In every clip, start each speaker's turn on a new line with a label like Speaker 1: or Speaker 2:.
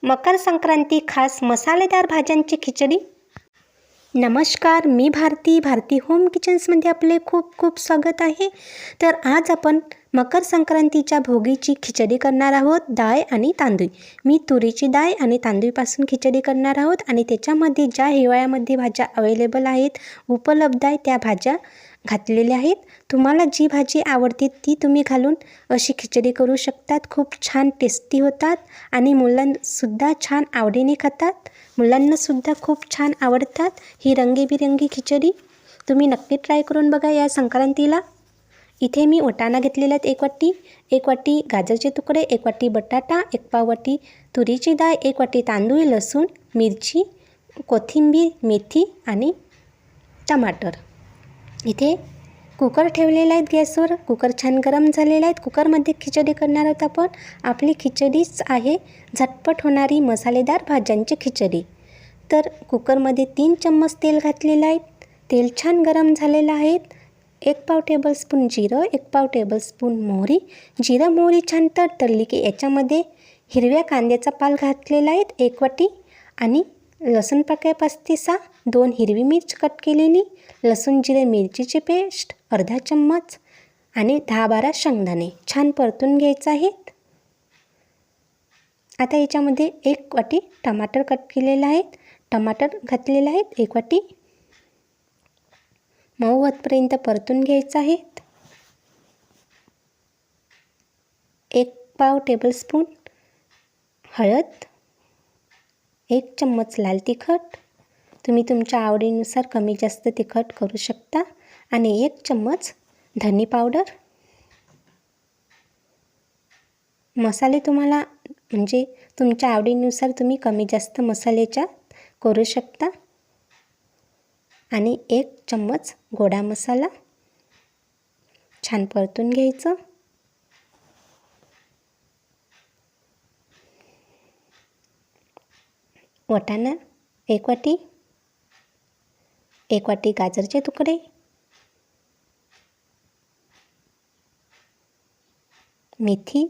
Speaker 1: मकर संक्रांती खास मसालेदार भाज्यांची खिचडी. नमस्कार, मी भारती होम किचन्समध्ये आपले खूप खूप स्वागत आहे. तर आज आपण मकर संक्रांतीच्या भोगीची खिचडी करणार आहोत. डाळ आणि तांदूळ. मी तुरीची डाळ आणि तांदूळपासून खिचडी करणार आहोत आणि त्याच्यामध्ये ज्या हिवाळ्यामध्ये भाज्या अवेलेबल आहेत, उपलब्ध आहे, त्या भाज्या घातलेल्या आहेत. तुम्हाला जी भाजी आवडते ती तुम्ही घालून अशी खिचडी करू शकतात. खूप छान टेस्टी होतात आणि मुलांसुद्धा छान आवडीने खातात. मुलांनासुद्धा खूप छान आवडतात ही रंगीबिरंगी खिचडी. तुम्ही नक्की ट्राय करून बघा या संक्रांतीला. इथे मी वाटाणा घेतलेला आहेत एक वाटी गाजरचे तुकडे, 1 वाटी बटाटा, 1 पाव वाटी तुरीची डाळ, 1 वाटी तांदूळ, लसूण, मिरची, कोथिंबीर, मेथी आणि टमाटर. इथे कुकर ठेवलेला आहे गॅसवर. कुकर छान गरम झालेला आहे. कुकरमध्ये खिचडी करणार आहोत आपण. आपली खिचडीच आहे झटपट होणारी मसालेदार भाज्यांची खिचडी. तर कुकरमध्ये 3 चम्मच तेल घातलेलं आहे. तेल छान गरम झालेलं आहे. 1 पाव टेबलस्पून जिरं, 1 पाव टेबलस्पून मोहरी. जिरं मोहरी छान तडतडली की याच्यामध्ये हिरव्या कांद्याचा पाल घातलेला आहे 1 वाटी आणि लसूण पाकळ्या 5 ते 6, 2 हिरवी मिरच कट केलेली, लसूण जिरे मिरचीची पेस्ट अर्धा चम्मच आणि 10-12 शेंगदाणे छान परतून घ्यायचं आहेत. आता याच्यामध्ये 1 वाटी टमाटर कट केलेला आहे. टमाटर घातलेला आहे 1 वाटी. मऊ होतपर्यंत परतून घ्यायचं आहे. 1 पाव टेबलस्पून हळद, 1 चम्मच लाल तिखट. तुम्ही तुमच्या आवडीनुसार कमी जास्त तिखट करू शकता आणि 1 चम्मच धने पावडर. मसाले तुम्हाला म्हणजे तुमच्या आवडीनुसार तुम्ही कमी जास्त मसाल्याच्या करू शकता आणि 1 चम्मच गोडा मसाला छान परतून घ्यायचं. वाटाणा 1 वाटी, 1 वाटी गाजरचे तुकडे, मेथी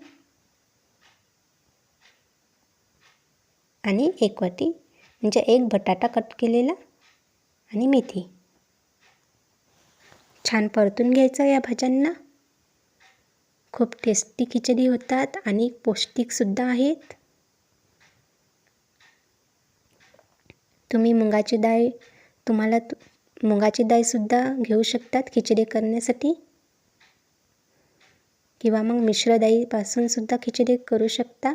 Speaker 1: आणि 1 वाटी म्हणजे 1 बटाटा कट केलेला आणि मेथी. छान परतून घ्यायचं या भाज्यांना. खूप टेस्टी खिचडी होतात आणि पौष्टिकसुद्धा आहेत. तुम्ही मुगाची डाळसुद्धा घेऊ शकतात खिचडी करण्यासाठी किंवा मग मिश्र डाळीपासूनसुद्धा खिचडी करू शकता.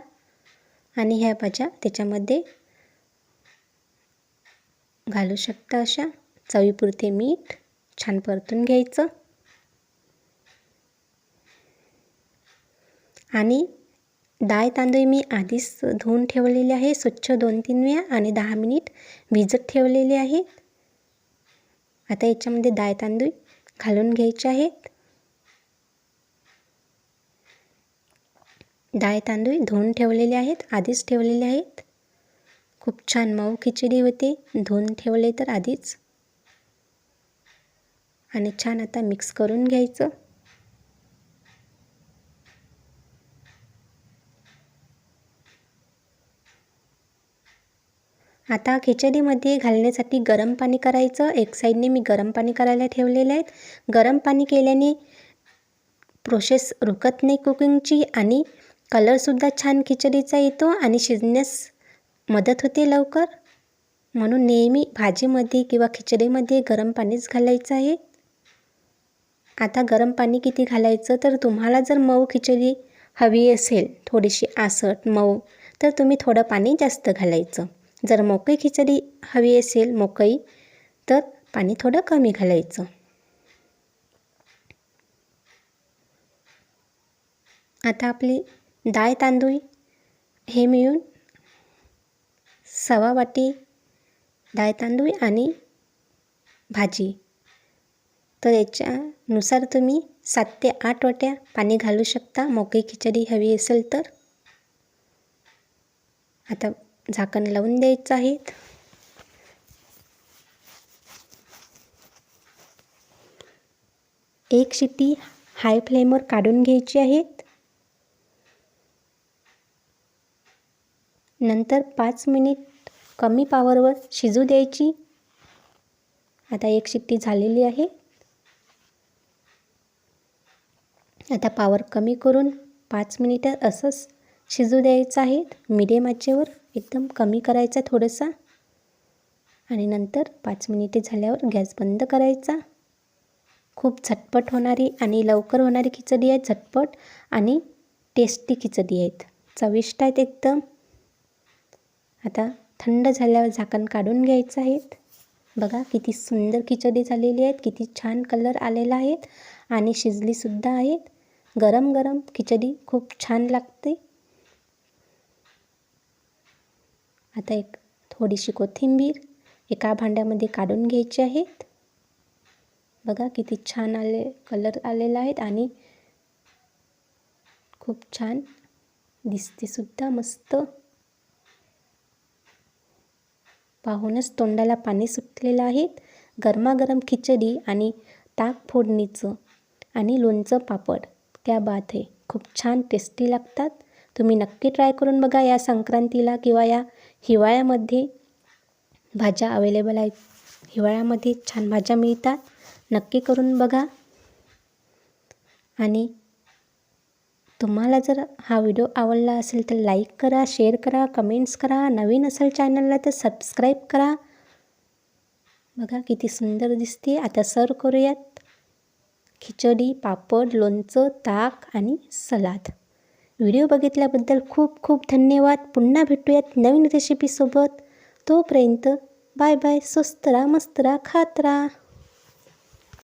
Speaker 1: आणि ह्या भाज्या त्याच्यामध्ये घालू शकता. अशा चवीपुरते मीठ छान परतून घ्यायचं आणि डाळ तांदूळ मी आधीच धुवून ठेवलेले आहे स्वच्छ 2-3 वेळा आणि 10 मिनिट भिजत ठेवलेले आहेत. आता याच्यामध्ये डाळ तांदूळ घालून घ्यायचे आहेत. डाळ तांदूळ धुवून ठेवलेले आहेत, आधीच ठेवलेले आहेत. खूप छान मऊ खिचडी होते धुवून ठेवले तर आधीच. आणि छान आता मिक्स करून घ्यायचं. आता खिचडीमध्ये घालण्यासाठी गरम पाणी करायचं. एक साईडने मी गरम पाणी करायला ठेवलेलं आहे. गरम पाणी केल्याने प्रोसेस रुकत नाही कुकिंगची आणि कलरसुद्धा छान खिचडीचा येतो आणि शिजण्यास मदत होते लवकर. म्हणून नेहमी भाजीमध्ये किंवा खिचडीमध्ये गरम पाणीच घालायचं आहे. आता गरम पाणी किती घालायचं तर तुम्हाला जर मऊ खिचडी हवी असेल, थोडीशी आसट मऊ, तर तुम्ही थोडं पाणी जास्त घालायचं. जर मोकळी खिचडी हवी असेल मोकळी तर पाणी थोडं कमी घालायचं. आता आपली डाळ तांदूळ हे मिळून 1/2 वाटी डाळ तांदूळ आणि भाजी, तर याच्यानुसार तुम्ही 7 ते 8 वाट्या पाणी घालू शकता मोकळी खिचडी हवी असेल तर. आता झाकण लावून द्यायचं आहे. एक शिट्टी हाय फ्लेमवर काढून घ्यायची आहे. नंतर 5 मिनिट कमी पॉवरवर शिजू द्यायची. आता एक शिट्टी झालेली आहे. आता पॉवर कमी करून 5 मिनिटं असंच शिजू द्यायचं आहे. मीडियम आचेवर एकदम कमी करायचा थोडंसा आणि नंतर 5 मिनिटे झाल्यावर गॅस बंद करायचा. खूप झटपट होणारी आणि लवकर होणारी खिचडी आहे. झटपट आणि टेस्टी खिचडी आहेत. चविष्ट आहेत एकदम. आता थंड झाल्यावर झाकण काढून घ्यायचं आहे. बघा किती सुंदर खिचडी झालेली आहे. किती छान कलर आलेला आहे आणि शिजलीसुद्धा आहेत. गरम गरम खिचडी खूप छान लागते. आता एक थोडीशी कोथिंबीर एका भांड्यामध्ये काढून घ्यायची आहेत. बघा किती छान कलर आलेला आहे आणि खूप छान दिसते सुद्धा मस्त. पाहूनच तोंडाला पाणी सुटलेलं आहे. गरमागरम खिचडी आणि ताक फोडणीचं आणि लोणचं पापड क्या बात आहे. खूप छान टेस्टी लागतात. तुम्ही नक्की ट्राय करून बघा. या संक्रांतीला किंवा या हिवाळ्यामध्ये भाज्या अवेलेबल आहेत. हिवाळ्यामध्ये छान भाज्या मिळतात. नक्की करून बघा. आणि तुम्हाला जर हा व्हिडिओ आवडला असेल तर लाईक करा, शेअर करा, कमेंट्स करा. नवीन असेल चॅनलला तर सबस्क्राईब करा. बघा किती सुंदर दिसते. आता सर्व करूयात. खिचडी, पापड, लोणचं, ताक आणि सलाद. व्हिडिओ बघितल्याबद्दल खूप खूप धन्यवाद. पुन्हा भेटूयात नवीन रेसिपीसोबत. तोपर्यंत बाय बाय. स्वस्त राहा, मस्त राहा, खात राहा.